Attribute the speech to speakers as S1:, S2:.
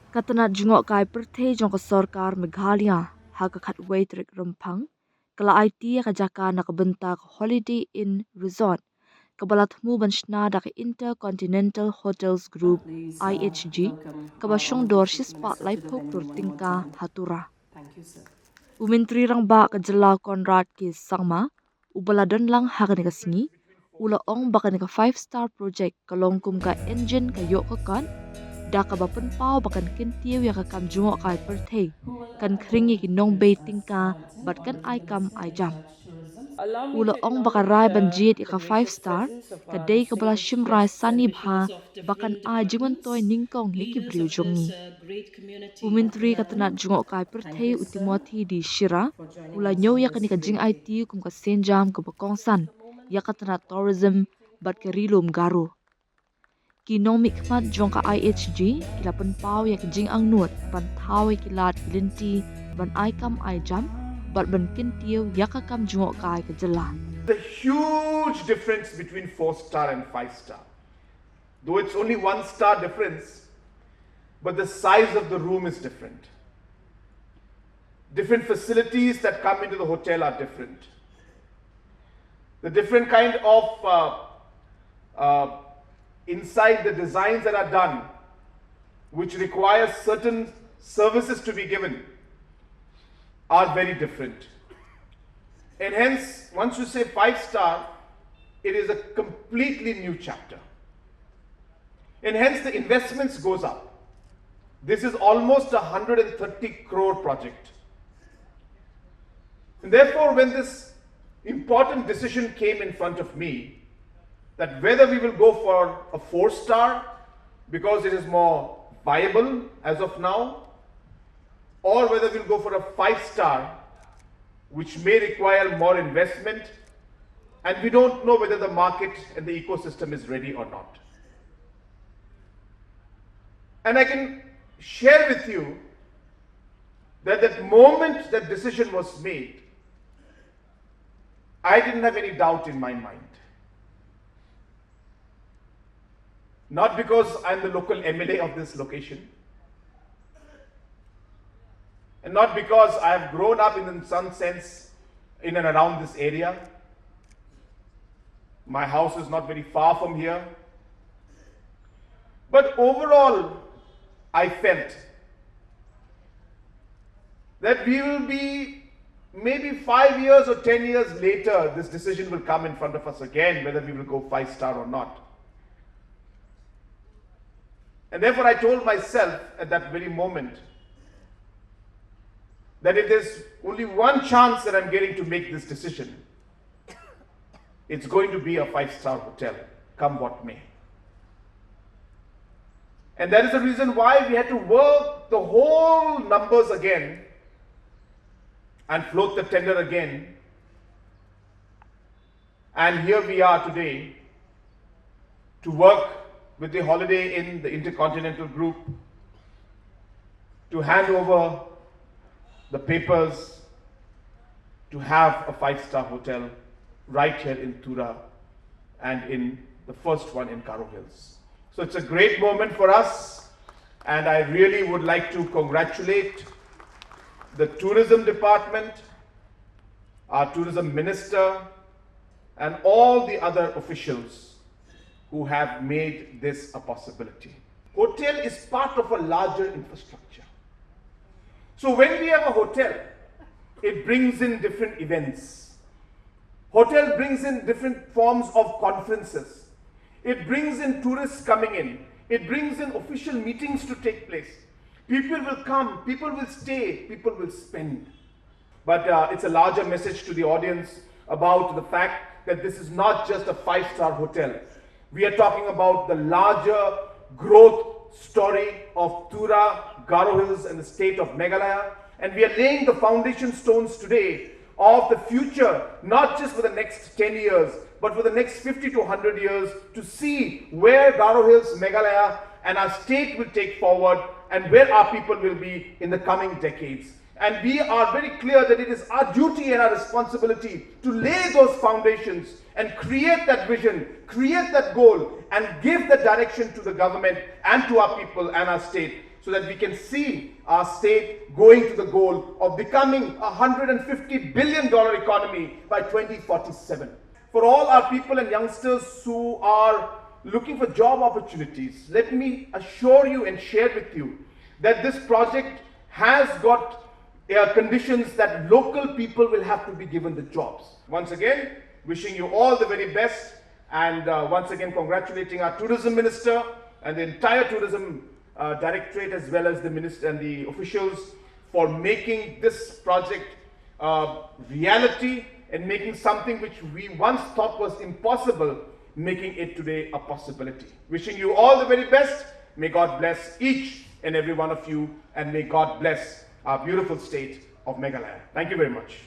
S1: Katana jungok kai perthe jong ka Sorkar Meghalaya ha ka khat wait rek rempang kala aiti ka jaka na ka benta ka Holiday Inn Resort kabalat mu ban shna da ka Intercontinental Hotels Group
S2: Please
S1: IHG
S2: welcome all
S1: kabashong
S2: of the
S1: dor shi
S2: speakers to
S1: spotlight
S2: the
S1: phok tur
S2: venue one more
S1: tingka
S2: time.
S1: hatura.
S2: Thank you, sir.
S1: Umintri rang ba ka jala Conrad ki sangma ubaladon lang ha ka ni ka singi ula ong baka ni ka 5-star project kalongkum ka engine ka yok ka kan da ka bapen pau bakan kintiw ya ka kam jungo kai perthei
S2: Who will
S1: kan kringi ki nong
S2: address
S1: baiting
S2: us
S1: ka
S2: currently
S1: bat
S2: on
S1: kan
S2: the
S1: ai kam
S2: Minister
S1: ai
S2: in
S1: jam
S2: Charge Tourism?
S3: Allow me
S1: ula
S3: to
S1: ong baka rai
S3: acknowledge
S1: ban jet
S3: the
S1: ka 5
S3: gracious
S1: star
S3: presence of
S1: ka
S3: our
S1: dei ka bala
S3: distinguished
S1: shim rai
S3: guests and
S1: sani bha
S3: officials of
S1: bakan
S3: different
S1: a jingon toy
S3: departments,
S1: ningkong he ki
S3: leaders
S1: briu
S3: of this
S1: jongi
S3: great community of
S1: Umintri ka tanat
S3: Meghalaya.
S1: jungo kai
S2: Thank
S1: perthei
S2: you, sir,
S1: utimoti di shira
S2: for joining
S1: ula
S2: us
S1: nyo
S2: on
S1: ya ka ni
S2: this
S1: ka jing
S2: great day.
S1: IT kum ka senjam ka bakong san ya ka tanat tourism bat ka rilum garu Kinong mikmat jong ka IHG kila pen pau ya jing ang nuot ban thau kilat kilinti ban ai kam ai jam bat ban kintiw ya ka kam jungo kai ka jela.
S4: The huge difference between 4-star and 5-star. Though it's only 1-star difference, but the size of the room is different. Different facilities that come into the hotel are different. The different kind of inside the designs that are done, which require certain services to be given, are very different. And hence, once you say 5-star, it is a completely new chapter. And hence the investments goes up. This is almost a 130 crore project. And therefore, when this important decision came in front of me, that whether we will go for a 4-star because it is more viable as of now, or whether we'll go for a 5-star which may require more investment, and we don't know whether the market and the ecosystem is ready or not. And I can share with you that the moment that decision was made, I didn't have any doubt in my mind. Not because I'm the local MLA of this location, and not because I have grown up in some sense in and around this area. My house is not very far from here. But overall, I felt that we will be maybe 5 years or 10 years later, this decision will come in front of us again, whether we will go 5-star or not. And therefore, I told myself at that very moment that if there's only one chance that I'm getting to make this decision, it's going to be a 5-star hotel, come what may. And that is the reason why we had to work the whole numbers again and float the tender again. And here we are today to work with the Holiday Inn, the Intercontinental Group, to hand over the papers to have a 5-star hotel right here in Tura and in the first one in Garo Hills. So it's a great moment for us, and I really would like to congratulate the tourism department, our tourism minister, and all the other officials who have made this a possibility. Hotel is part of a larger infrastructure. So when we have a hotel, it brings in different events. Hotel brings in different forms of conferences. It brings in tourists coming in. It brings in official meetings to take place. People will come, people will stay, people will spend. But it's a larger message to the audience about the fact that this is not just a 5-star hotel. We are talking about the larger growth story of Tura, Garo Hills, and the state of Meghalaya. And we are laying the foundation stones today of the future, not just for the next 10 years, but for the next 50 to 100 years, to see where Garo Hills, Meghalaya, and our state will take forward, and where our people will be in the coming decades. And we are very clear that it is our duty and our responsibility to lay those foundations and create that vision, create that goal, and give the direction to the government and to our people and our state so that we can see our state going to the goal of becoming a $150 billion economy by 2047. For all our people and youngsters who are looking for job opportunities, let me assure you and share with you that this project has got conditions that local people will have to be given the jobs. Once again, wishing you all the very best, and once again congratulating our tourism minister and the entire tourism directorate, as well as the minister and the officials, for making this project reality and making something which we once thought was impossible, making it today a possibility. Wishing you all the very best. May God bless each and every one of you, and may God bless our beautiful state of Meghalaya. Thank you very much.